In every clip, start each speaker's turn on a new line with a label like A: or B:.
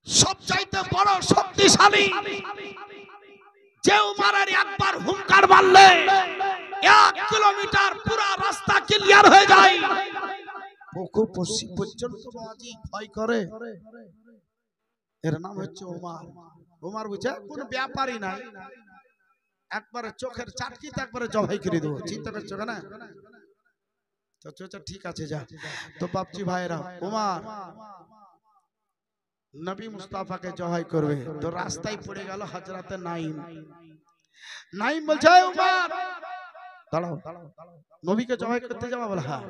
A: সবচাইতে বড় শক্তিশালী যে উমারের একবার হুঙ্কার মারলে 1 কিলোমিটার পুরো রাস্তা ক্লিয়ার হয়ে যায়। পূর্ব পশ্চিম পর্যন্ত বাজি ভয় করে। এর নাম হচ্ছে উমার। উমার বুঝে কোন ব্যাপারই নাই, একবারে চোখের চাটকিতে একবারে জবাই করে দেবো। চিন্তা করছো না? ঠিক আছে যা। তো বাপজি ভাইরা, উমার নবী মুস্তাফাকে জবাই করবে, তো রাস্তায় পড়ে গেল হযরতে নাঈম। নাঈম বলছে উমার দাঁড়াও, নবীকে জবাই করতে যাবা? বলে হ্যাঁ।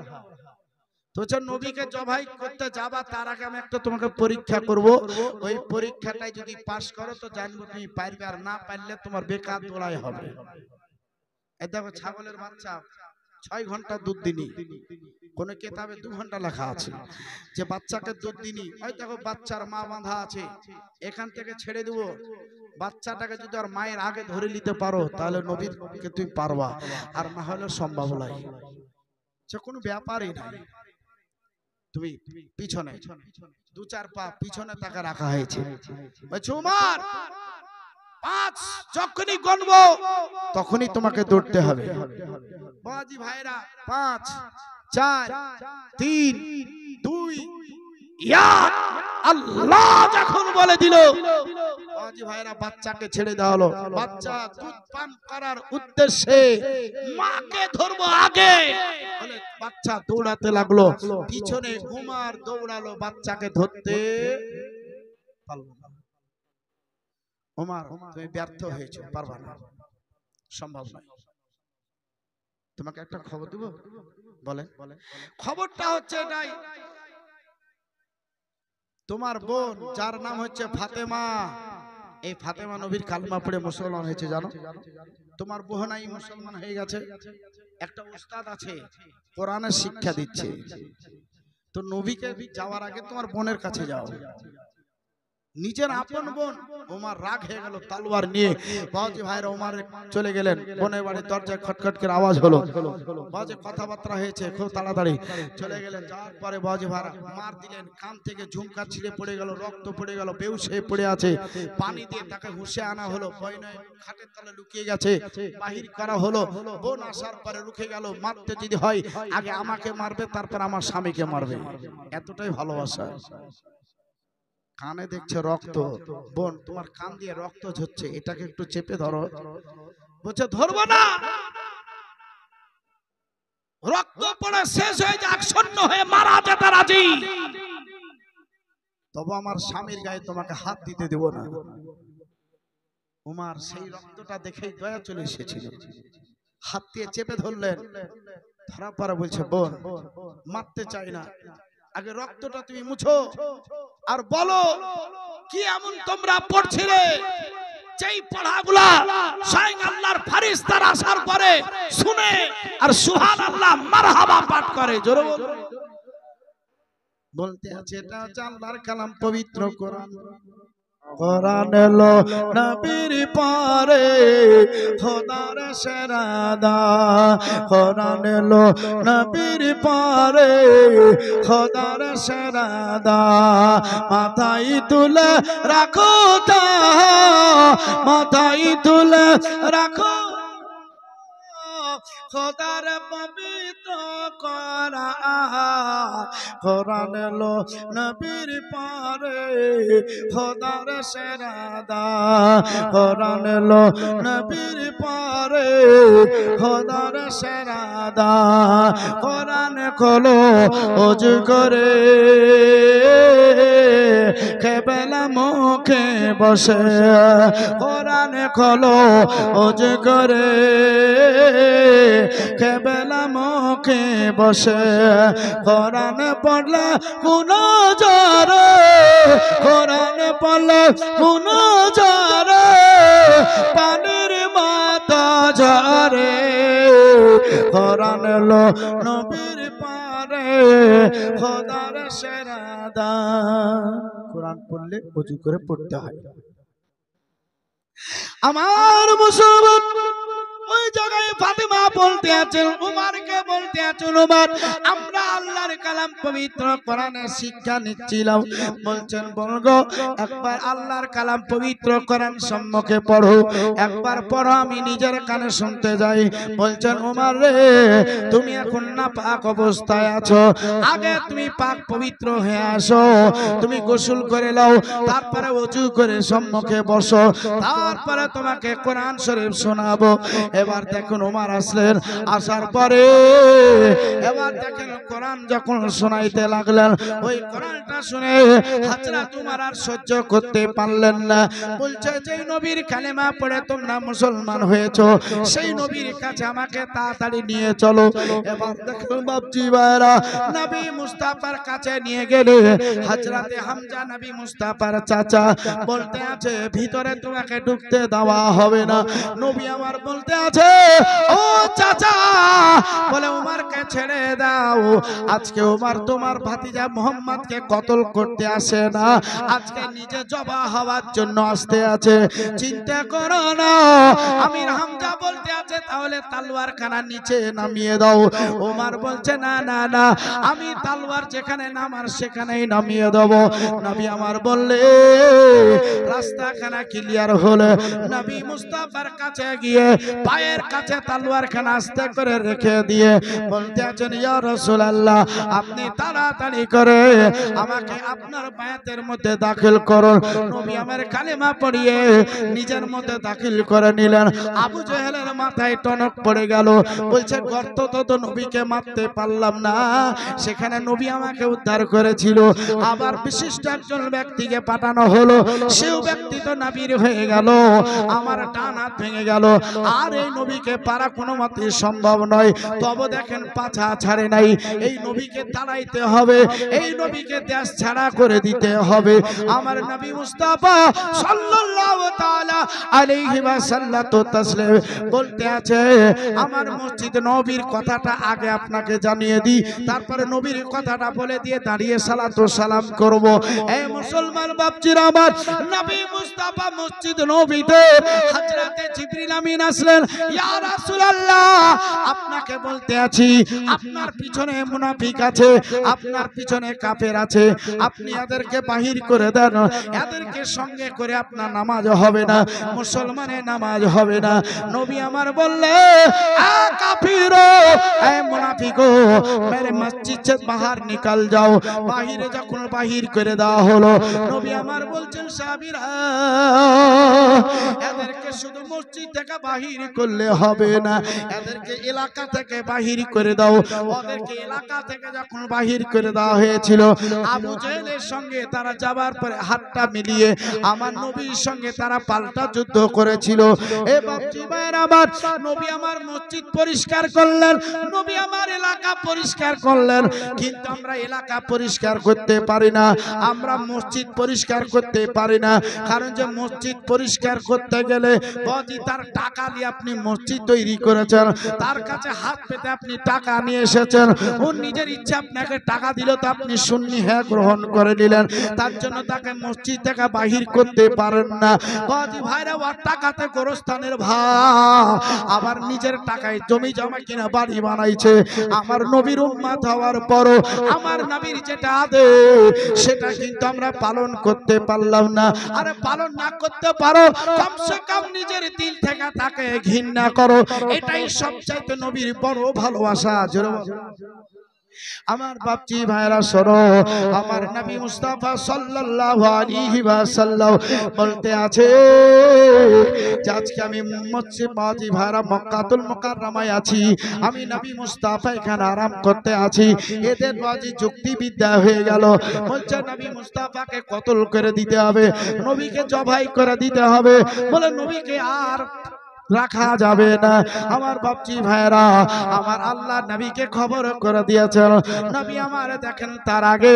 A: তো নবীকে জবাই করতে যাবা, তার আগে আমি একটা তোমাকে পরীক্ষা করব। ওই পরীক্ষাটাই যদি পাস করো তো জানবো তুমি পারবে, আর না পারলে তোমার বেকার দৌড়াই হবে। এই দেখো ছাগলের বাচ্চা 6 ঘন্টা দুধ দিনি, কোন কিতাবে 2 ঘন্টা লেখা আছে যে বাচ্চাকে দুধ দিনি। ওই দেখো বাচ্চার মা বাঁধা আছে, এখান থেকে ছেড়ে দেবো। বাচ্চাটাকে যদি আর মায়ের আগে ধরে নিতে পারো তাহলে নবীকে তুমি পারবা, আর না হলে সম্ভব নয়। সে কোনো ব্যাপারই নাই। তুমি পিছনে 2-4 পা পিছনে তাকে রাখা হয়েছে। উমার 5 যখনই গণবো তখনই তোমাকে দৌড়তে হবে। বাজি ভাইরা 5 4 3 2 1 আল্লাহ যখন বলে দিল, বাজি ভাইরা বাচ্চাকে ছেড়ে দেওয়া হলো। বাচ্চা দুধ পান করার উদ্দেশ্যে মাকে ধরবো আগে বলে বাচ্চা দৌড়াতে লাগলো, পিছনে উমার দৌড়ালো বাচ্চাকে ধরতে পারলো না। উমার তুমি ব্যর্থ হয়েছো, পারবা না, সম্ভব নয়। তোমাকে একটা খবর দেব, বলে খবরটা হচ্ছে এটাই। তোমার বোন যার নাম হচ্ছে ফাতেমা, এই ফাতেমা নবীর কালমা পড়ে মুসলমান হয়েছে জানো? তোমার বোনাই মুসলমান হয়ে গেছে। একটা উস্তাদ আছে কোরআনের শিক্ষা দিচ্ছে। তো নবীকে যাওয়ার আগে তোমার বোনের কাছে যাও। নিজের আপন বোন। ওমর রাগ হয়ে গেল, তলোয়ার নিয়ে বাজি ভাইরা ওমর চলে গেলেন। বোনের বাড়ির দরজায় খটখট করে আওয়াজ হলো। বাজি কথাবার্তা হয়েছে, খুব তাড়াতাড়ি চলে গেলেন। যাওয়ার পরে বাজি ভাইরা মার দিলেন, কান থেকে ঝুমকা ছিঁড়ে পড়ে গেল, রক্ত পড়ে গেল, বেহুশ হয়ে পড়ে আছে। পানি দিয়ে তাকে হুঁশে আনা হলো। ভয় নয়, খাটের তলে লুকিয়ে গেছে, বাহির করা হলো। বোন আসার পরে রুখে গেল, মারতে যদি হয় আগে আমাকে মারবে, তারপর আমার স্বামীকে মারবে। এতটাই ভালোবাসা। কানে দেখছে রক্ত, বোন তোমার কান দিয়ে রক্ত ঝরছে, এটাকে একটু চেপে ধরো। বলছে ধরবো না, রক্ত পড়ে শেষ হয়ে যাক, শূন্য হয়ে মারা যেতে রাজি, তবে আমার স্বামীর গায়ে তোমাকে হাত দিতে দেব না। উমার সেই রক্তটা দেখেই দয়া চলে এসেছিল, হাত দিয়ে চেপে ধরলেন। ধরা পরে বলছে বোন মারতে চাই না, আগে রক্তটা তুমি মুছো আর বলো কি এমন তোমরা পড়ছিলে যেই পড়াগুলা স্বয়ং আল্লাহর ফেরেশতারা আসার পরে শুনে আর সুবহানাল্লাহ মারহাবা পাঠ করে। জোরে বলতে আছে এটা হচ্ছে আল্লাহর কালাম, পবিত্র কোরআন। কোরআন এলো নবীর পারে খোদার সেরাদা, কোরআন এলো নবীর পারে খোদার সেরাদা। মাথায় তুলে রাখো তা, মাথায় তুলে রাখো খোদার পবিত্র কোরআন। কোরআন এলো নবীর পারে খোদার সেরাদা, কোরআন এলো নবীর পারে খোদার সেরাদা। কোরআন খোলো ওযু করে কেবলা মুখে বসে, কোরআন খোলো ওযু করে কেবলা মুখে বসে। কোরআন পড়লে কোন জ্বরে, কোরআন পড়লে কোন জ্বরে পানির মতো ঝরে। কোরআন এলো নবীর পারে খোদার সেরাদা। কোরআন পড়লে ওযু করে পড়তে হয়। আমার মুসলমান ওই জায়গায় ফাতেমা বলতে আছেন, উমরকে বলতে আছেন, উমর আমরা আল্লাহর কালাম পবিত্র কোরআনের শিক্ষা নিচ্ছিলাম। বলছেন বলগো একবার আল্লাহর কালাম পবিত্র কোরআন সম্মুখে পড়ো, একবার পড়ো, আমি নিজের কানে শুনতে যাই। বলছেন উমর রে, তুমি এখন না পাক অবস্থায় আছো, আগে তুমি পাক পবিত্র হয়ে আসো, তুমি গোসল করে নাও, তারপরে ওযু করে সম্মুখে বসো, তারপরে তোমাকে কোরআন শরীফ শোনাবো। এবার দেখুন উমর আসলেন, আসার পরে এবার দেখেন কোরআন যখন শোনাইতে লাগলেন, ওই কোরআনটা শুনে হযরত উমর আর সহ্য করতে পারলেন না। বলছে যেই নবীর কালেমা পড়ে তোমরা মুসলমান হয়েছো, সেই নবীর কাছে আমাকে তাড়াতাড়ি নিয়ে চলো। এবার দেখুন বাপজি ভাইরা, নবী মুস্তাফার কাছে নিয়ে গেলে হযরতে হামজা নবী মুস্তাফার চাচা বলতে আছে ভিতরে তোমাকে ঢুকতে দেওয়া হবে না। নবী আমার বলতে আছে ও চাচা, বলে উমরকে ছেড়ে দাও, আজকে উমর তোমার ভাতিজা মুহাম্মদকে কতল করতে আসে না, আজকে নিজে জবা হওয়ার জন্য আসতে আছে, চিন্তা করো না। আমির হামজা বলতে আছে তাহলে তলোয়ার খানা নিচে নামিয়ে দাও। উমর বলছে না না না, আমি তলোয়ার যেখানে নামার সেখানেই নামিয়ে দেব। নবী আমার বললে রাস্তাখানা ক্লিয়ার হলো, নবী মুস্তাফার কাছে গিয়ে পায়ের কাছে তলোয়ার খানা আস্তে করে রেখে দিয়ে বলতে আছেন ইয়া রাসূলুল্লাহ, আপনি তাড়াতাড়ি করে আমাকে আপনার বায়াতের মধ্যে দাখিল করুন। নবী আমার কালেমা পড়িয়ে নিজের মধ্যে দাখিল করে নিলেন। আবু জেহেলের মাথায় টনক পড়ে গেল, বলছে গর্ত তো নবীকে মারতে পারলাম না, সেখানে নবী আমাকে উদ্ধার করেছিল, আবার বিশিষ্ট একজন ব্যক্তিকে পাঠানো হলো, সেও ব্যক্তি তো নবীর হয়ে গেল, আমার ডান হাত ভেঙে গেল, আর এই নবীকে পারা কোনো মতে সম্ভব নয়। তবে দেখেন পাছা ছাড়ে নাই, এই নবীকে তাড়াইতে হবে, এই নবীকে দেশ ছাড়া করে দিতে হবে। আমার নবী মুস্তাফা সাল্লাল্লাহু তাআলা আলাইহি ওয়াসাল্লাম তাসলিম বলতে আছে আমার মসজিদ নবীর কথাটা আগে আপনাকে জানিয়ে দিই, তারপরে নবীর কথাটা বলে দিয়ে দাঁড়িয়ে সালাত ও সালাম করব। এই মুসলমান বাপজিরা আমার, নবী মুস্তাফা মসজিদ নবীতে হযরতে জিবরিল আমিন আসলেন, ইয়া রাসূলুল্লাহ আপনাকে বলতে আছি আপনার পিছনে মুনাফিক আছে, আপনার পিছনে কাফের আছে, আপনি এদেরকে বাহির করে দেন, এদেরকে সঙ্গে করে আপনার নামাজ হবে না, মুসলমানের নামাজ হবে না। নবী আমার বললে আ কাফিরো, এ মুনাফিকো, মেরে মসজিদ से बाहर निकल जाओ। বাহিরে যখন বাহির করে দেওয়া হলো, নবী আমার বলছেন সাহাবীরা এদেরকে শুধু মসজিদ থেকে বাহির করলে হবে না, এদেরকে এলাকা থেকে বাহির করে দাও। ওদেরকে এলাকা থেকে যখন বাহির করে দেওয়া হয়েছিল, আবু জেহেলের সঙ্গে তারা যাবার পরে হাতটা মিলিয়ে আমার নবীর সঙ্গে তারা পাল্টা যুদ্ধ করেছিল। এ বাপজি ভাইরা আমার, নবী আমার মসজিদ পরিষ্কার করলেন, নবী আমার এলাকা পরিষ্কার করলেন, কিন্তু আমরা এলাকা পরিষ্কার করতে পারি না, আমরা মসজিদ পরিষ্কার করতে পারি না। কারণ যে মসজিদ পরিষ্কার করতে গেলে বাজি তার টাকা দিয়ে আপনি মসজিদ তৈরি করেছেন, তার কাছে হাত পেতে আপনি টাকা নিয়ে এসেছেন, ও নিজের ইচ্ছা আপনাকে টাকা দিল তো আপনি সুন্নি হ্যাঁ গ্রহণ করে নিলেন, তার জন্য তাকে মসজিদ থেকে বাহির করতে পারেন না। বাজি ভাইরা ওর টাকাতে গোরস্থানের ভাব, আবার নিজের টাকায় জমি জমা কিনা বাড়ি বানাইছে। আমার নবীর উম্মত হওয়ার পরও আমার নবীর যেটা আদেশ সেটা কিন্তু আমরা পালন করতে পারলাম না। আরে পালন না করতে পারো, কমসে কম নিজের দিল থেকে তাকে ঘৃণা করো, এটাই সবচাইতে নবীর বড় ভালোবাসা। আমার বাপজি ভাইরা শোনো, আমার নবী মুস্তাফা সাল্লাল্লাহু আলাইহি ওয়াসাল্লাম বলতে আছে যে আজকে আমি মসজিদ বাজি ভাইরা মক্কাতুল মুকাররমায় আছি, আমি নবী মুস্তাফা এখানে আরাম করতে আছি, এদের বাজি যুক্তিবিদ্যা হয়ে গেল। বলছে নবী মুস্তাফাকে কতল করে দিতে হবে, নবীকে জবাই করে দিতে হবে, বলে নবীকে আর রাখা যাবে না। আমার বাপজি ভাইরা আমার আল্লাহ নবীকে খবর করে দিয়েছেন। নবী আমার দেখেন তার আগে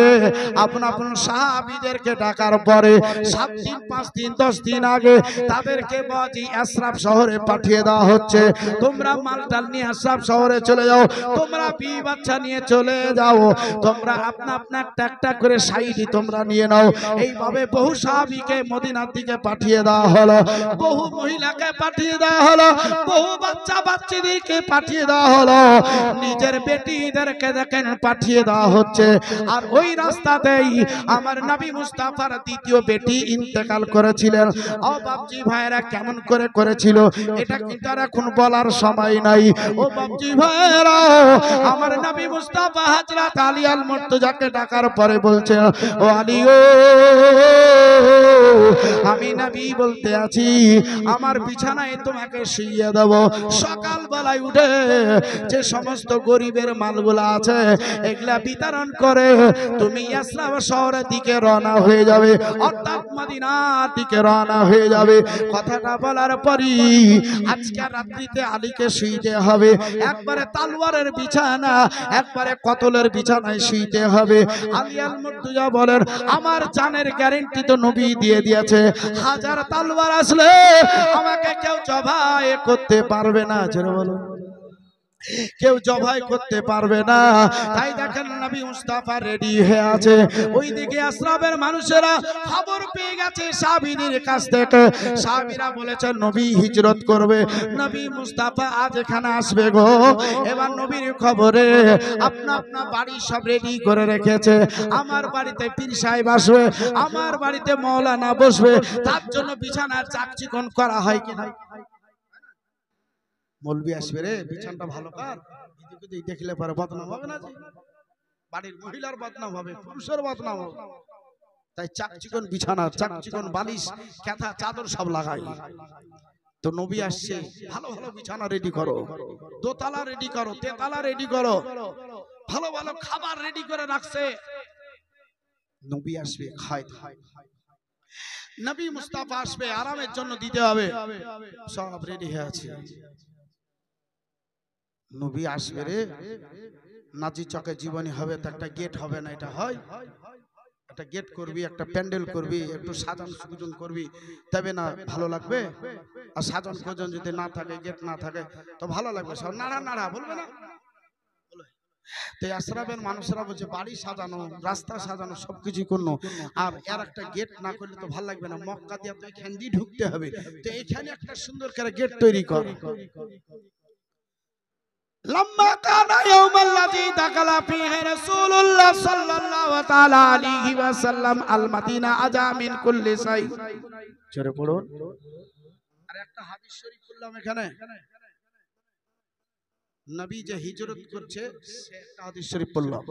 A: আপন আপন সাহাবীদেরকে ডাকার পরে 7 দিন 5 দিন 10 দিন আগে তাদেরকে বাজি আশরাফ শহরে পাঠিয়ে দেওয়া হচ্ছে, তোমরা মালটাল নিয়ে আশরাফ শহরে চলে যাও, তোমরা বিবি বাচ্চা নিয়ে চলে যাও, তোমরা আপনা আপনা একটা করে সাইডি তোমরা নিয়ে নাও। এইভাবে বহু সাহাবীকে মদিনার দিকে পাঠিয়ে দেওয়া হলো, বহু মহিলাকে পাঠিয়ে দেওয়া হলো, বহু বাচ্চা বাচ্চাদেরকে পাঠিয়ে দেওয়া হলো, নিজের বেটিদেরকে দেখেন পাঠিয়ে দেওয়া হচ্ছে। আর ওই রাস্তাতেই আমার নবী মুস্তাফার দ্বিতীয় বেটি ইন্তেকাল করেছিলেন। ও বাপজি ভাইরা কেমন করে করেছিল এটা কিন্তু আর এখন বলার সময় নাই। ও বাপজি ভাইরা, আমার নবী মুস্তাফা হযরত আলী আল মুর্তজাকে ডাকার পরে বলছে, ও আলী ও, আমি নবী বলতে আছি, আমার বিছানায় তোমাকে শুইয়ে দেব। সকাল বেলায় উঠে যে সমস্ত গরিবের মালগুলো আছে এগুলা বিতরণ করে তুমি ইয়াসরাব শহরের দিকে রওনা হয়ে যাবে, অর্থাৎ মদিনার দিকে রওনা হয়ে যাবে। কথাটা বলার পরই আজকে রাত্রিতে আলীকে শুইতে হবে, একবারে তালওয়ারের বিছানা, একবারে কতলের বিছানায় শুইতে হবে। আলী আল মুর্তজা বলেন, আমার জানের গ্যারান্টি তো নবী দিয়ে দিয়েছে, হাজার তালওয়ার আসলে আমাকে কেউ জবাই করতে পারবে না। জোরে বলো, কেউ জবাই করতে পারবে না। তাই দেখেন নবী মুস্তাফা রেডি হয়ে আছে। ওইদিকে আশরাফের মানুষেরা খবর পেয়ে গেছে সাহাবীদের কাছ থেকে। সাহাবীরা বলেছে নবী হিজরত করবে, নবী মুস্তাফা আজ এখানে আসবে গো। এবার নবীর খবরে আপনা আপনা বাড়ি সব রেডি করে রেখেছে। আমার বাড়িতে পীর সাহেব আসবে, আমার বাড়িতে মাওলানা বসবে, তার জন্য বিছানার চাকচিকন করা হয় কিনা। মৌলবি আসবে রে, বিছানটা ভালো কর, এদিকে দেখলে পরে বদনাম হবে না, বাড়ির মহিলার বদনাম হবে, পুরুষের বদনাম হবে। তাই চাকচিকন বিছানা, চাকচিকন বালিশ, কাঁথা, চাদর সব লাগাই। তো নবী আসছে, ভালো ভালো বিছানা রেডি করো, দোতলা রেডি করো, তেতলা রেডি করো, ভালো ভালো খাবার রেডি করে রাখছে। নবী আসবে, খায় নবী মুস্তাফা আসবে, আরামের জন্য দিতে হবে, সব রেডি হয়ে আছে। নবী আসবে রে, নাজি চকে জীবনী হবে তো একটা গেট হবে না, এটা হয় একটা গেট করবি, একটা প্যান্ডেল করবি, একটু সাজান সুজন করবি, তবে না ভালো লাগবে। আর সাজান সুজন যদি না থাকে, গেট না থাকে তো ভালো লাগবে, সব নাড়া নাড়া বলবে না। তাই আশরাফের মানুষরা বলছে বাড়ি সাজানো, রাস্তা সাজানো, সবকিছু করলো, আর এর একটা গেট না করলে তো ভালো লাগবে না। মক্কা দিয়ে তো এখান দিয়ে ঢুকতে হবে, তো এখানে একটা সুন্দর করে গেট তৈরি কর। لما كان يوم الذي دخل فيه رسول الله صلى الله تعالى عليه وسلم المدينة أجا من كل شيء। জোরে পড়ুন। আর একটা হাদিস শরীফ বললাম এখানে, নবী যে হিজরত করছে সে একটা হাদিস শরীফ পড়লাম।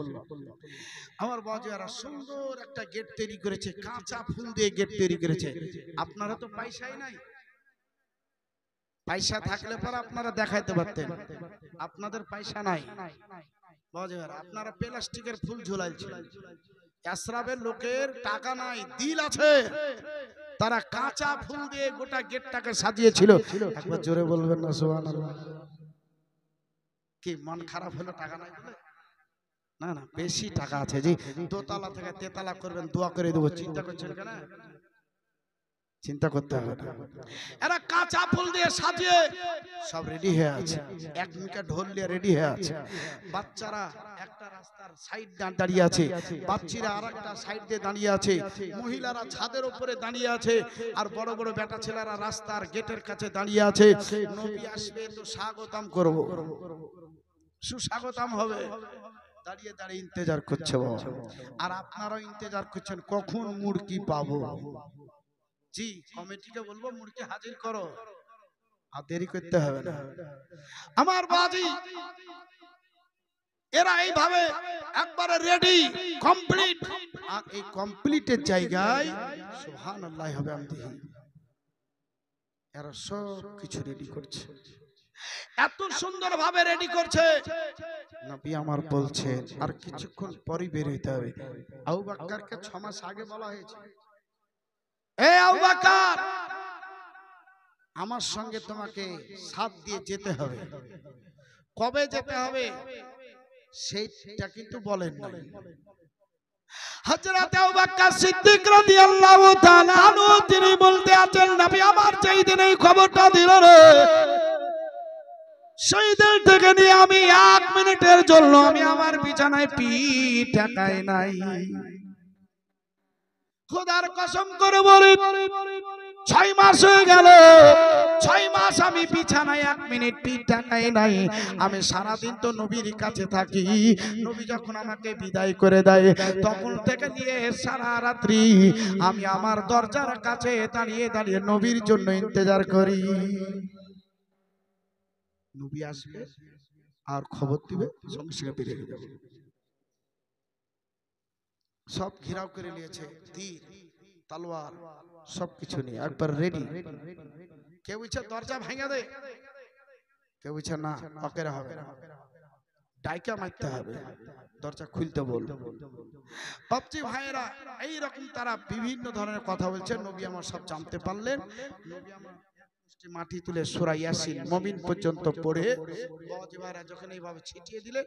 A: আমার বাজারা সুন্দর একটা গেট তৈরি করেছে, কাঁচা ফুল দিয়ে গেট তৈরি করেছে। আপনারা তো পয়সাই নাই, পয়সা থাকলে পর আপনারা দেখাইতে পারতেন, আপনাদের পয়সা নাই। আপনারা প্লাস্টিকের ফুল ঝুলাইছেন। আশরাফের লোকের টাকা নাই, দিল আছে, তারা কাঁচা ফুল দিয়ে গোটা গেটটাকে সাজিয়েছিল। একবার জোরে বলবেন না সুবহানাল্লাহ। কি মন খারাপ হলো টাকা নাই বলে? না না, বেশি টাকা আছে, জি দোতলা থেকে তেতলা করবেন, দোয়া করে দেবো। চিন্তা করছেন কেন? চিন্তা করতে হবে না। এরা কাঁচা ফুল দিয়ে সাজিয়ে সব রেডি হয়ে আছে, এক মিকা ঢোল দিয়ে রেডি হয়ে আছে। বাচ্চারা একটা রাস্তার সাইড দাঁড়িয়ে আছে, বাচ্চারা আরেকটা সাইড দিয়ে দাঁড়িয়ে আছে, মহিলারা ছাদের উপরে দাঁড়িয়ে আছে, আর বড় বড় বেটা ছেলেরা রাস্তার গেটের কাছে দাঁড়িয়ে আছে। নবী আসবে তো স্বাগতম করব, সুস্বাগতম হবে। দাঁড়িয়ে দাঁড়িয়ে ইন্তজার করছে, আর আপনারাও ইন্তজার করছেন কখন মুরগি পাবো। জি কমিটিকে বলবো মুরগি হাজির করো, আর দেরি করতে হবে না। আমার বাজি এরা এইভাবে একবারে রেডি কমপ্লিট, আর এই কমপ্লিটের জায়গায় সুবহানাল্লাহ হবে। আমি দেখি এরা সব কিছু রেডি করছে, এত সুন্দর ভাবে রেডি করছে। নবী আমার বলছে আর কিছুক্ষণ পরই বের হইতে হবে। আবু বকরকে 6 মাস আগে বলা হয়েছে, এ আবু বকর আমার সঙ্গে তোমাকে সাথ দিয়ে যেতে হবে। কবে যেতে হবে সেইটা কিন্তু বলেন না। হযরত আবু বকর সিদ্দিক রাদিয়াল্লাহু তাআলা আনহু তিনি বলতে আছেন, নবী আমার যেই দিন এই খবরটা দিল রে, সেই দিন থেকে নিয়ে আমি 1 মিনিটের জন্য আমি আমার বিছানায় পিঠ ঠেকাই নাই। খোদার কসম করে বলি 6 মাস হয়ে গেল, 6 মাস আমি বিছানায় 1 মিনিট পিঠ টাকাই নাই। আমি সারা দিন তো নবীর কাছে থাকি। নবী যখন আমাকে বিদায় করে দেয় তখন থেকে নিয়ে সারা রাত্রি আমি আমার দরজার কাছে দাঁড়িয়ে দাঁড়িয়ে নবীর জন্য ইন্তজার করি। নবী আসবে আর খবর দিবে, সঙ্গে সঙ্গে বেরিয়ে যাবে। সব ঘেরাও করে নিয়েছে, তীর তলোয়ার সবকিছু নিয়ে একবার রেডি। কেউ ইচ্ছা দরজা ভাঙা দে, কেউ ইচ্ছা না অকেরা হবে, ডাইকা মারতে হবে, দরজা খুলতে বল। বাপজি ভাইয়েরা এইরকম তারা বিভিন্ন ধরনের কথা বলছে। নবী আমার সব জানতে পারলেন। নবী আমার মাটি তুলে সূরা ইয়াসিন মুমিন পর্যন্ত পড়ে বাবাজি ভাইরা যখন এইভাবে ছিটিয়ে দিলেন,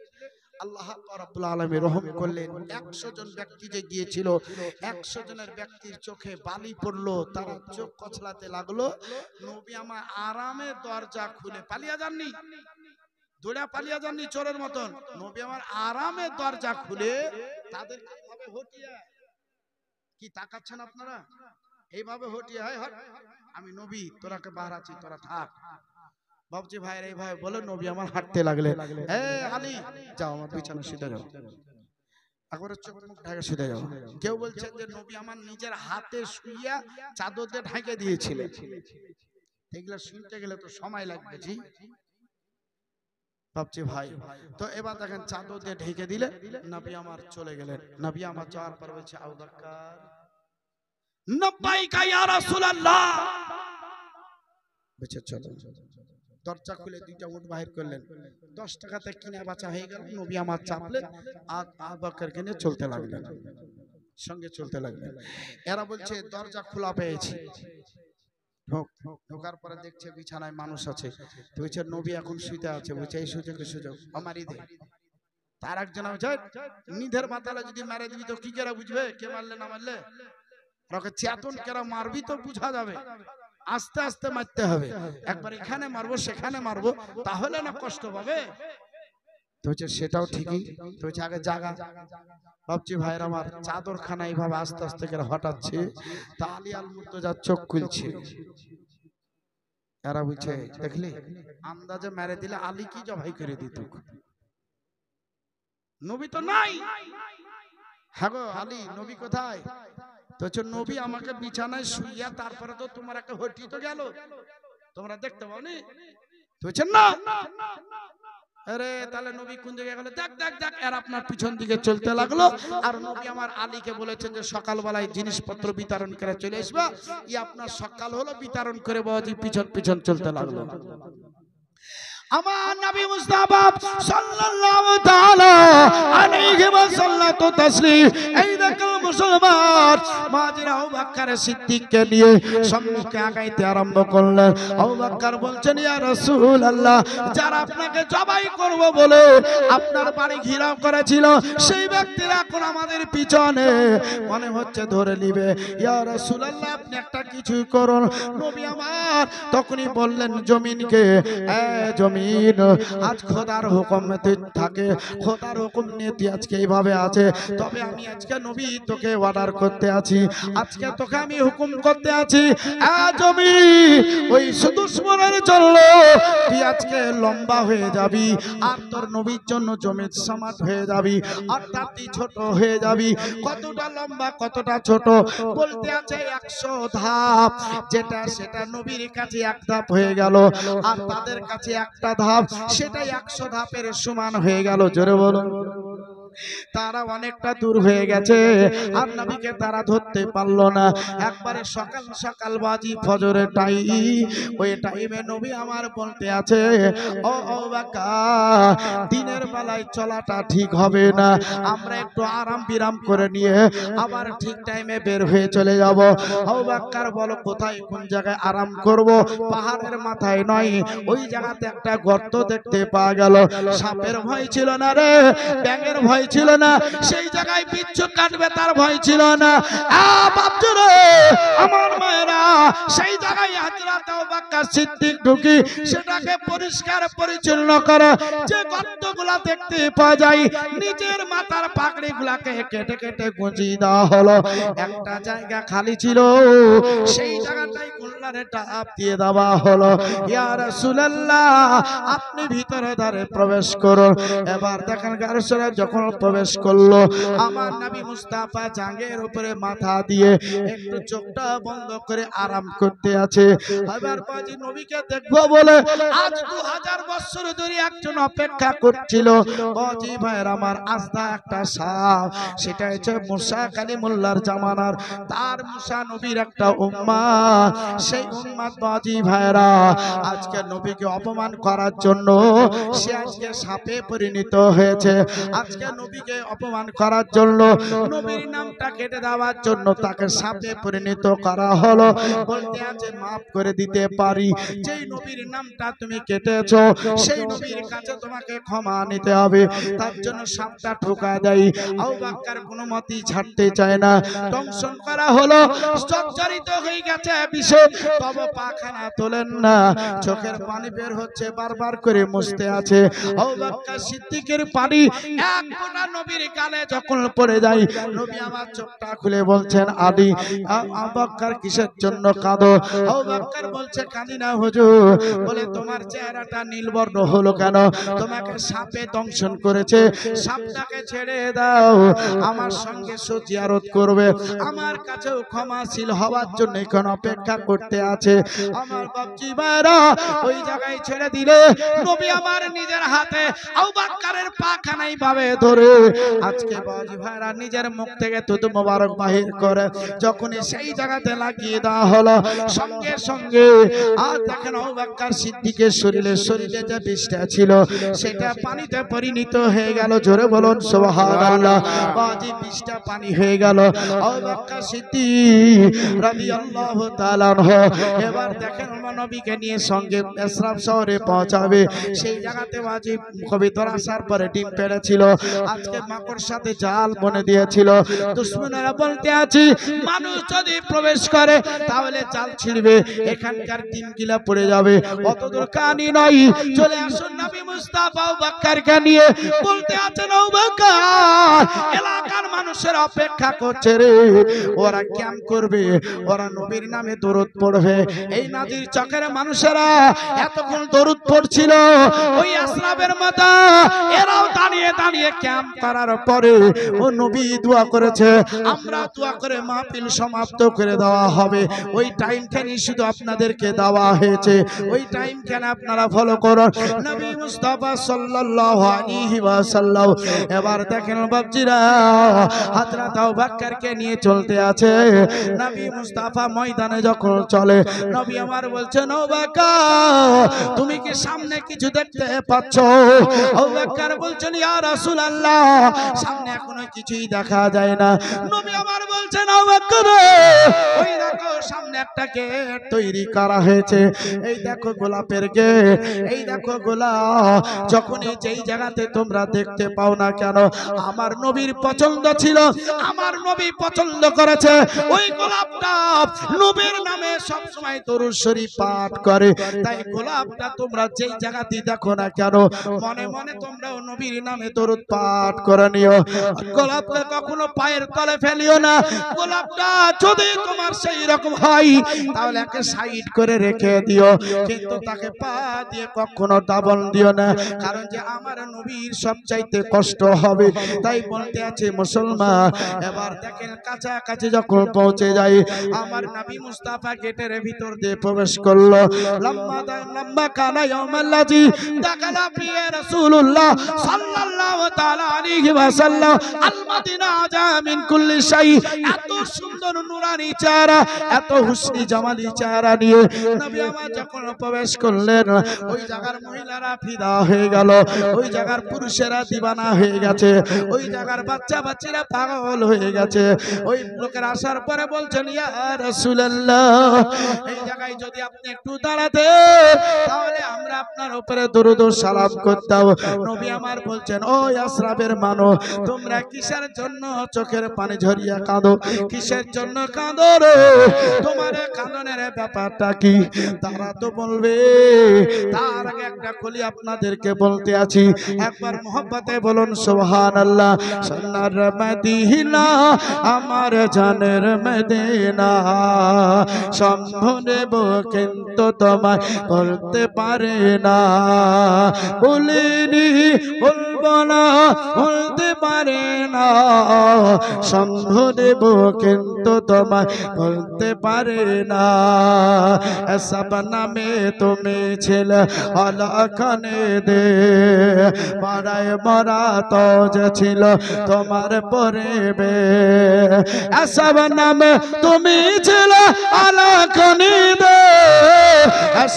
A: আল্লাহ রাব্বুল আলামিন রহম করলেন। 100 জন ব্যক্তি যে গিয়েছিল, 100 জনের ব্যক্তির চোখে বালি পড়লো, তারা চোখ কচলাতে লাগলো। নবী আমার আরামে দরজা খুলে পালিয়ে যাননি, দৌড়া পালিয়ে যাননি চোরের মতন। নবী আমার আরামে দরজা খুলে তাদের এইভাবে হটিয়ে, কি তাকাচ্ছেন আপনারা? এইভাবে হটিয়ে, হয় হট, আমি নবী, তোরাকে বাহার আছি, তোরা থাক। বাবজি ভাইয়ের এইভাবে বলে নবী আমার হাঁটতে লাগলেন। এ আলী, যাও আমার বিছানা শুতে যাও, একবারে চোখ মুখ ঢাকে শুতে যাও। কেউ বলছেন যে নবী আমার নিজের হাতে শুইয়া চাদর দিয়ে ঢেকে দিয়েছিলেন। এগুলো শুনতে গেলে তো সময় লাগবে জি বাবজি ভাই। তো এবার দেখেন চাদর দিয়ে ঢেকে দিলে নবী আমার চলে গেলেন। নবী আমার যাওয়ার পর বলছে, আবু বকর নব্বাইকা ইয়া রাসূলুল্লাহ, বেঁচে চলো। দরজা খুলে 2টা উট বাহির করলেন, 10 টাকাতে কিনা বাঁচা হয়ে গেল। নবী আমার চাপলেন আর আবু বকরকে নিয়ে চলতে লাগলেন, সঙ্গে চলতে লাগলেন। এরা বলছে দরজা খোলা পেয়েছি। ঢোকার পরে দেখছে বিছানায় মানুষ আছে। তো বলছে নবী এখন শুইতে আছে। বলছে এই সুযোগ আমারই দে। তার একজন বলছে নিধের মাথালে যদি মেরে দিবি তো কি করে বুঝবে কে মারলে না মারলে? ওকে চেতন কেরা মারবি তো বুঝা যাবে, আস্তে আস্তে মারতে হবে। একবার এখানে মারবো সেখানে মারবো তাহলে না কষ্ট পাবে। তো হচ্ছে সেটাও ঠিকই। তো হচ্ছে আগে জাগা। বাবজি ভাইয়ের আমার চাদরখানা এইভাবে আস্তে আস্তে করে হটাচ্ছে। তা আলী আল মুর্তজা চোখ খুলছে। এরা বুঝছে দেখলি আন্দাজে মেরে দিলে আলী কি জবাই করে দিত। নবী তো নাই। হ্যাঁ গো আলী, নবী কোথায়? তো হচ্ছে নবী আমাকে বিছানায় শুইয়া তারপরে তো তোমার একটা হটি তো গেল, তোমরা দেখতে পাওনি? তো হচ্ছে না। আরে তাহলে নবী কোন দিকে গেল? দেখ দেখ দেখ। এর আপনার পিছন দিকে চলতে লাগলো। আর নবী আমার আলীকে বলেছেন যে সকালবেলায় জিনিসপত্র বিতরণ করে চলে আসবা। ই আপনার সকাল হলো, বিতরণ করে বাবাজি পিছন পিছন চলতে লাগলো। আমার নবী মুস্তাফা সাল্লাল্লাহু তাআলা আলাইহি ওয়াসাল্লাম তো তাসলিম। এই দেখো মুসলমান মাজিরা আবু বকর সিদ্দিককে নিয়ে সম্মুখে আগাইতে আরম্ভ করলেন। আবু বকর বলছেন, ইয়া রাসূলুল্লাহ, যারা আপনাকে জবাই করব বলে আপনার বাড়ি ঘেরাও করেছিল সেই ব্যক্তিরা এখন আমাদের পিছনে মনে হচ্ছে ধরে নিবে। ইয়া রাসূলুল্লাহ, আপনি একটা কিছু করুন। নবী আমার তখনই বললেন জমিনকে, এ জমিন, আজ খোদার হুকুম থাকে, খোদার হুকুম নীতি আজকে এইভাবে আছে। তবে আমি আজকে নবী তোকে অর্ডার করতে আছি, আজকে তোকে আমি হুকুম করতে আছি। জমিন ওই দুশমনের জন্য তুই আজকে লম্বা হয়ে যাবি, আর তোর নবীর জন্য জমির সমান হয়ে যাবি, অর্থাৎ তুই ছোট হয়ে যাবি। কতটা লম্বা কতটা ছোট বলতে আছে 100 ধাপ, যেটা সেটা নবীর কাছে 1 ধাপ হয়ে গেল, আর তাদের কাছে একটা ধাপ, সেটাই 100 ধাপের সমান হয়ে গেল। জোরে বলো। তারা অনেকটা দূর হয়ে গেছে, আর নবীকে তারা ধরতে পারলো না। একবারে সকাল সকাল বাজি ফজরের টাইম, ওই টাইমে নবী আমার বলতে আছে, ও বকর, দিনের বেলায় চলাটা ঠিক হবে না, আমরা একটু আরাম বিরাম করে নিয়ে আবার ঠিক টাইমে বের হয়ে চলে যাব। ও বকর বলো কোথায়, কোন জায়গায় আরাম করব? পাহাড়ের মাথায় নয়, ওই জায়গাতে একটা গর্ত দেখতে পাওয়া গেল। সাপের ভয় ছিল না রে, ব্যাঙের ভয় ছিল না, সেই জায়গায় বিচ্ছু কাটবে তার ভয় ছিল না। বাপজুরে আমার মায়েরা, সেই জায়গায় হযরত আবু বকর সিদ্দিক ঢুকি সেটাকে পরিষ্কার পরিচ্ছন্ন করে, যে গর্তগুলা দেখতে পাওয়া যায় নিজের মাথার পাগড়িগুলাকে কেটে কেটে গুঁজিয়ে দেওয়া হলো। একটা জায়গা খালি ছিল, সেই জায়গাটাই উঠানে ডাব দিয়ে দেওয়া হলো, ইয়া রাসূলুল্লাহ আপনি ভিতরে দ্বারে প্রবেশ করুন। এবার দেখেন গারসরা যখন প্রবেশ করলো, আমার নবী মুস্তাফা জাঙ্গের উপরে মাথা দিয়ে একটু চোখটা বন্ধ করে আরাম করতে আছে। এবার বাজি নবীকে দেখবো বলে আজ 2000 বছর ধরে একজন অপেক্ষা করছিল। বাজি ভাইয়ের আমার আজদা একটা সাপ, সেটা হচ্ছে মুসা কালিমুল্লাহর জামানার, তার মুসা নবীর একটা উম্মাত। সেই উম্মাত বাজি ভাইরা আজকে নবীকে অপমান করার জন্য সে আজকে সাপে পরিণত হয়েছে। আজকে নবীকে অপমান করার জন্য, নবীর নামটা কেটে দেওয়ার জন্য তাকে সাপে পরিণত করা হলো। বলতে আছে মাফ করে দিতে পারি, যেই নবীর নামটা তুমি কেটেছো সেই নবীর কাছে তোমাকে ক্ষমা নিতে হবে। তার জন্য সাপটা ঠোকা দেয়। আবু বকর কোনো মতেই ছাড়তে চায় না, দংশন করা হলো, জর্জরিত হয়ে গেছে বিষে, তবে পাখানা তোলেন না, চোখের পানি বের হচ্ছে, বারবার করে মুছতে আছে। আবু বকর সিদ্দিকের পানি এক ফোঁটা নবীর গালে যখন পড়ে যায়, নবী আমার চোখটা খুলে বলছেন আলী, আবু বকর কিসের জন্য কাঁদো? আবু বকর বলছে কাঁদি না হুজুর। বলে তোমার চেহারাটা নীলবর্ণ হলো কেন? তোমাকে সাপে দংশন করেছে, সাপটাকে ছেড়ে দাও, আমার সঙ্গে জিয়ারত করবে, আমার কাছেও ক্ষমাশীল হওয়ার জন্য এখন অপেক্ষা করতে আছে। আমার বাপজি ভাইরা ওই জায়গায় ছেড়ে দিলে নবী আমার নিজের হাতে আবু বকরের পাখানাই ভাবে ধরে আজকে বাপজি ভাইরা নিজের মুখ থেকে দুধ মোবারক বাহির করে যখনই সেই জায়গাতে লাগিয়ে দেওয়া হলো, সঙ্গে সঙ্গে আর দেখেন আবু বকর সিদ্দিকের শরীরে যে বিষটা ছিল সেটা পানিতে পরিণত হয়ে গেল। জোরে বলুন সুবহানাল্লাহ। বাজি বিষটা পানি হয়ে গেল। আবু বকর সিদ্দিক রাদিয়াল্লাহু তাআলা আনহু এবার দেখেন নবীকে নিয়ে সঙ্গে ইসরাফ শহরে পৌঁছাবে। সেই জায়গাতে বাজি কবিতর আসার পরে ডিম পেড়েছিল, আজকে মাকড় সাথে জাল বনে দিয়েছিল। দুশমনেরা বলতে আছে মানুষ যদি প্রবেশ করে তাহলে জাল ছিড়বে, এখানকার ডিমগুলা পড়ে যাবে, অত দূর কানি নয়, চলে আসুন নবী মুস্তাফা আবু বকরকে নিয়ে। বলতে আছেন আবু বকর এলাকার মানুষের অপেক্ষা করছে রে, ওরা ক্যাম্প করবে, ওরা নবীর নামে দরুদ পড়বে। এই নাজির চকের মানুষেরা এতক্ষণ দরুদ পড়ছিল ওই আসরাবের মাথা, এরাও দাঁড়িয়ে দাঁড়িয়ে ক্যাম্প করার পরে ও নবী দোয়া করেছে, আমরা দোয়া করে মাহফিল সমাপ্ত করে দেওয়া হবে। ওই টাইমখানি শুধু আপনাদেরকে দেওয়া হয়েছে, ওই টাইমখানে আপনারা ফলো করুন। নবী মুস্তাফা সাল্লাল্লাহু আলাইহি ওয়াসাল্লাম এবার দেখেন বাপজিরা হযরত আবু বকরকে নিয়ে চলতে আছে। নবী মুস্তাফা ময়দানে যখন চলে, নবী আমার বলছেন আবু বকর তুমি কি সামনে কিছু দেখতে পাচ্ছ? আবু বকর বলছেন ইয়া রাসূলুল্লাহ সামনে এখনো কিছুই দেখা যায় না। নবী আমার বলছেন আবু বকর ওই দেখো সামনে একটা গেট তৈরি করা হয়েছে, এই দেখো গোলাপের গেট, এই দেখো গোলাপ। যখনই যেই জায়গাতে তোমরা দেখতে পাও না কেন, আমার নবীর পছন্দ ছিল, আমার নবী পছন্দ করেছে ওই গোলাপটা, নবীর নামে সব সময় দরুদ শরীফ পাঠ করে, তাই গোলাপটা তোমরা যেই জায়গাতে দেখো না কেন মনে মনে তোমরাও নবীর নামে দরুদ পাঠ করে নিও। গোলাপটা কখনো পায়ের তলে ফেলিও না, গোলাপটা যদি তোমার সেই রকম হয় তাহলে একে সাইড করে রেখে দিও, কিন্তু তাকে পা দিয়ে কখনো দাবন দিও না, কারণ যে আমার নবীর সবচাইতে কষ্ট হবে। তাই বলতে আছে মুসলমান এবার দেখেন কাছাকাছি যখন পৌঁছে যায়, আমার নবী মুস্তাফা গেটের ভিতর দিয়ে প্রবেশ করলো। লম্বা কানা ইয়াউমাল্লাযী দাখালা ফিহি রাসূলুল্লাহ সাল্লাল্লাহু তাআলা আলাইহি ওয়াসাল্লাম আল মদিনা আজা মিন কুল্লি শাই। এত সুন্দর নুরানি চেহারা, এত হুসনি জামালি চেহারা নিয়ে নবী আমার যখন প্রবেশ করলেন, ওই জায়গার মহিলারা ফিদা হয়ে গেল, ওই জায়গার পুরুষেরা দিবানা হয়ে গেছে, ওই জায়গার বাচ্চা বাচ্চারা পাগল হয়ে গেছে। ওই লোকের আসার পরে বলছেন ইয়া রাসূলুল্লাহ এই জায়গায় যদি আপনি একটু দাঁড়াতে তাহলে আমরা আপনার উপরে দরুদ ও সালাম করতাম। নবী আমার বলছেন ও আসরাবের মানুষ তোমরা কিসের জন্য চোখের পানি ঝরিয়া কাঁদো, কিসের জন্য কাঁদো রে? তোমার কাঁদনের দরকারে ব্যাপারটা কি তারা তো বলবে। তার আগে একটা কলি আপনাদেরকে বলতে আছি, একবার মোহব্বতে বলুন সুবহানাল্লাহ। সোনার মদিনা আমার জানের মদিনা, সম্ভু নেব কিন্তু তোমায় বলতে পারে না। বলিনি বলবো না বলতে পারে না, সম্ভু নেব কিন্তু তোমায় বলতে পারে না। সব নামে তুমি ছিলে অলখানে দে, মারায় মরা তো যে ছিল তোমার পরিবে। সব নামে তুমি ছিলে অলখানে দে,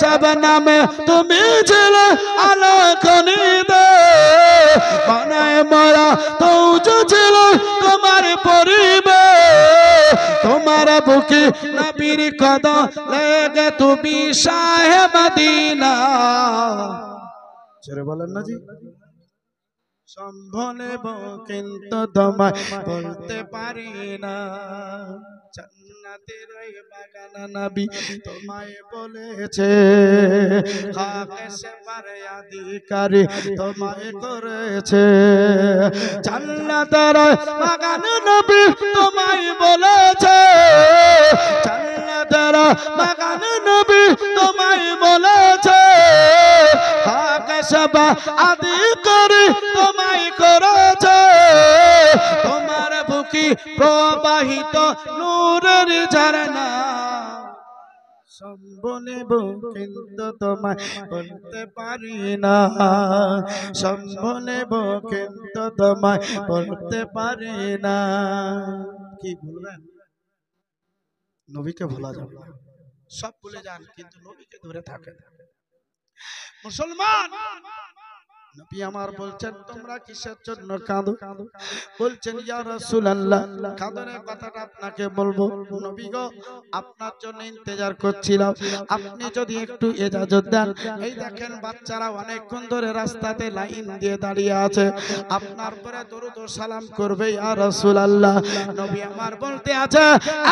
A: সব নামে তুমি ছিলে অলখানে দে, মারায় মরা তো যে ছিল তোমার পরিবে। তোমার বুকে নবীর কদম লেগে তুমি শাহে মদিনা। ছেড়ে বলেন না জি, সম্ভনে কিন্তু তোমায় বলতে পারি না। জান্নাতের ওই বাগান নবী তোমায় বলেছে, খাকে সেপারে অধিকারী তোমায় করেছে। জান্নাতের ওই বাগান নবী তোমায় বলেছে, জান্নাতের বাগান নবী তোমায় বলেছে, খাকে সেবা অধিকারী তোমায় করেছে। তোমার বুকে প্রবাহিত নূরের ঝরনা, সম্বনেব কিন্তু তোমায় বলতে পারি না, সম্বনেব কিন্তু তোমায় বলতে পারি না। কি বলবেন? নবীকে ভোলা যাবে না, সব ভুলে যান কিন্তু নবীকে ধরে থাকেন। মুসলমান নবী আমার বলছেন তোমরা কিসের জন্য কাঁদো? বলছেন ইয়া রাসূলুল্লাহ, কাঁদনের কথাটা আপনাকে বলবো। নবী গো, আপনার জন্য ইন্তজার করছিলাম, আপনি যদি একটু ইজাজত দেন। এই দেখেন বাচ্চারা অনেকক্ষণ ধরে রাস্তাতে লাইন দিয়ে দাঁড়িয়ে আছে, আপনার পরে দরুদ ও সালাম করবে ইয়া রাসূলুল্লাহ। নবী আমার বলতে আছে,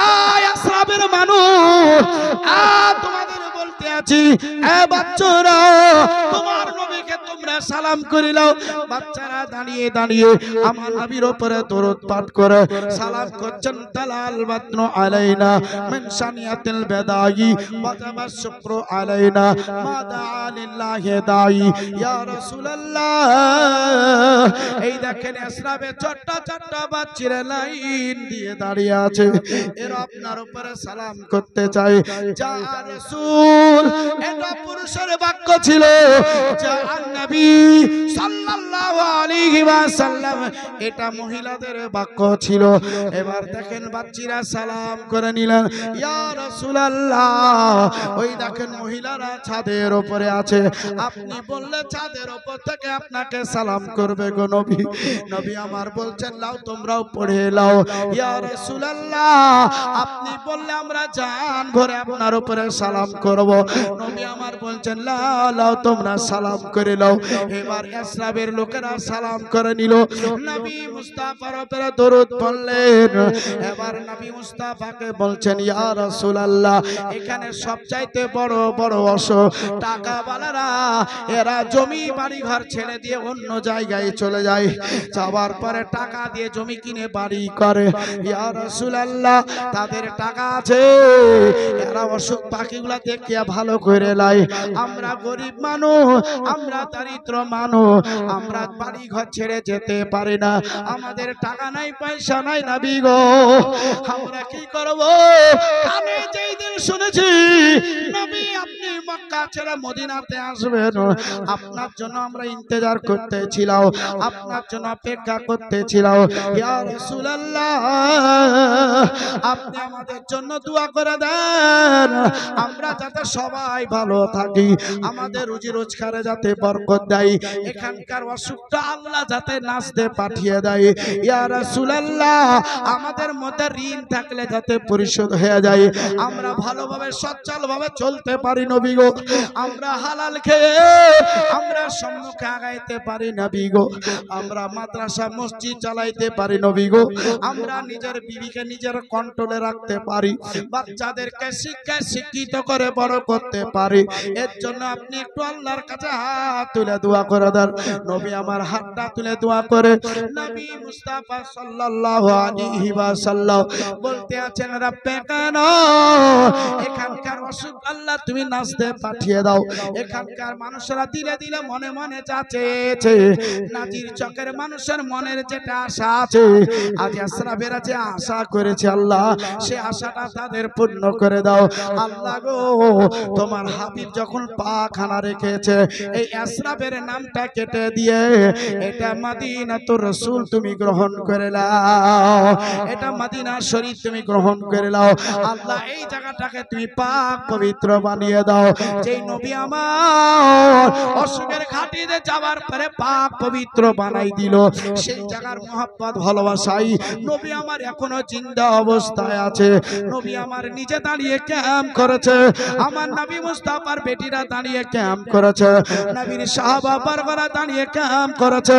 A: আয় আসরাবের মানুষ, তোমাদের বলতে আছি, এ বাচ্চারা তোমার নবীকে তোমরা সালাম করে নাও। বাচ্চারা দাঁড়িয়ে দাঁড়িয়ে আমার নবীর উপরে দরুদ পাঠ করে সালাম করছেন। তালাল বাতনু আলাইনা মিন শানিয়াতিল বিদায়ি ওয়া তাবাশশুকরু আলাইনা মা দাআ লিল্লাহি দাঈ ইয়া রাসূলুল্লাহ। এই দেখেন আসরাবে ছোট্ট ছোট্ট বাচ্চারা লাইন দিয়ে দাঁড়িয়ে আছে, এরা আপনার উপরে সালাম করতে চায়। যা রাসূল, এটা পুরুষের বাক্য ছিল, যা নবী সাল্লাল্লাহু আলাইহি ওয়াসাল্লাম, এটা মহিলাদের বাক্য ছিল। এবার দেখেন বাচ্চারা সালাম করে নিলেন ইয়া রাসূলুল্লাহ। ওই দেখেন মহিলারা ছাদের উপরে আছে, আপনি বললে ছাদের উপর থেকে আপনাকে সালাম করবে গো নবী। নবী আমার বলছেন লাও তোমরাও পড়ে লাও ইয়া রাসূলুল্লাহ, আপনি বললে আমরা জান ভরে আপনার উপরে সালাম করব। নবী আমার বলছেন লাও লাও তোমরা সালাম করে লাও। এবার আসরাবের লোকেরা সালাম করে নিল, নবী মুস্তাফার উপরে দরুদ পড়লেন। এবার নবী মুস্তাফাকে বলছেন ইয়া রাসূলুল্লাহ, এখানে সবচাইতে বড় বড় টাকাওয়ালারা এরা জমি বাড়ি ঘর ছেড়ে দিয়ে অন্য জায়গায় চলে যায়, যাওয়ার পরে টাকা দিয়ে জমি কিনে বাড়ি করে। ইয়া রাসূলুল্লাহ, তাদের টাকা আছে, এরা অসুখ পাখিগুলা দেখিয়া ভালো করে লাই। আমরা গরিব মানুষ, আমরা দরিদ্র মানুষ, আমরা বাড়ি ঘর ছেড়ে যেতে পারি না, আমাদের টাকা নাই পয়সা নাই নবী গো, আমরা কি করব? আমি যেই দিন শুনেছি নবী আপনি মক্কা ছেড়ে মদিনাতে আসবেন, আপনার জন্য আমরা ইন্তজার করতেছিলাম, আপনার জন্য অপেক্ষা করতেছিলাম। ইয়া রাসূলুল্লাহ, আপনি আমাদের জন্য দোয়া করে দেন, আমরা আমরা যাতে সবাই ভালো থাকি, আমাদের রুজি রোজগারে যাতে বরকত দেয়, এখানকার অসুখটা আল্লাহ যাতে নাসতে পাঠিয়ে দেয়। ইয়া রাসূলুল্লাহ, আমাদের মধ্যে ঋণ থাকলে যাতে পরিশোধ হয়ে যায়, আমরা ভালোভাবে সচ্ছলভাবে চলতে পারি নবী গো, আমরা হালাল খেয়ে আমরা সম্মুখে আগাইতে পারি নবী গো, আমরা মাদ্রাসা মসজিদ চালাইতে পারি নবী গো, আমরা নিজের বিবিকে নিজের কন্ট্রোলে রাখতে পারি, বাচ্চাদেরকে শিক্ষিত করে বড় করতে পারি। এর জন্য আপনি একটু আল্লাহর কাছে হাত তুলে দোয়া করে দেন। নবী আমার হাতটা তুলে দোয়া করে নবী মুস্তাফা সাল্লাল্লাহু আলাইহি ওয়াসাল্লাম বলতে আছেন, রব্বে কানা, এখানকার অসুখ আল্লাহ তুমি নাসতে পাঠিয়ে দাও। এখানকার মানুষরা দিলে দিলে মনে মনে চাচ্ছে, নাজির চকের মানুষের মনের যেটা আশা আছে, আজ আশরাফেরা যে আশা করেছে আল্লাহ, সে আশাটা তাদের পূর্ণ করে দাও আল্লাহ গো। তোমার হাবিব যখন পাখানা রেখেছে, এই আশরাফের নামটা কেটে দিয়ে এটা মদিনাতুর রাসূল তুমি গ্রহণ করে নাও, এটা মদিনা শরীফ তুমি গ্রহণ করে নাও আল্লাহ। এই জায়গাটাকে তুমি পাক পবিত্র বানিয়ে দাও। যেই নবী আমার অসুখের ঘাটিতে যাওয়ার পরে পাক পবিত্র বানাই দিল, সেই জায়গার মোহাব্বত ভালোবাসাই নবী আমার এখনো জিন্দা অবস্থায় আছে। নবী আমার নিজে দাঁড়িয়ে ক্যাম্প করেছে, আমার নবী মুস্তাফার বেটিরা দাঁড়িয়ে ক্যাম্প করেছে, নবীর সাহাবা বারবারা দাঁড়িয়ে ক্যাম্প করেছে,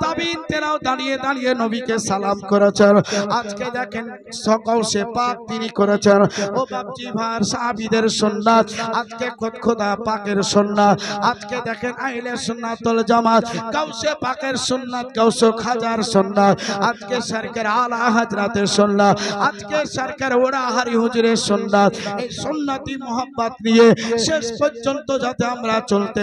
A: তাবিঈন তেরাও দাঁড়িয়ে দাঁড়িয়ে নবীকে সালাম করেছেন। আজকে দেখেন সকল সে পাক তিনি করেছেন। ও বাপজি ভার সাহাবীদের সুন্নাত, আজকে খোদা পাকের সুন্নাত, আজকে দেখেন আহলে সুন্নাতুল জামাত গাউসে পাকের সুন্নাত, গাউসে খাজার সুন্নাত, আজকে সরকার আলা হযরতের সুন্নাত, আজকে সরকার ওড়াহারি হুজুরের সুন্নাত। এই সুন্নতি মোহাব্বত নিয়ে শেষ পর্যন্ত যাতে আমরা চলতে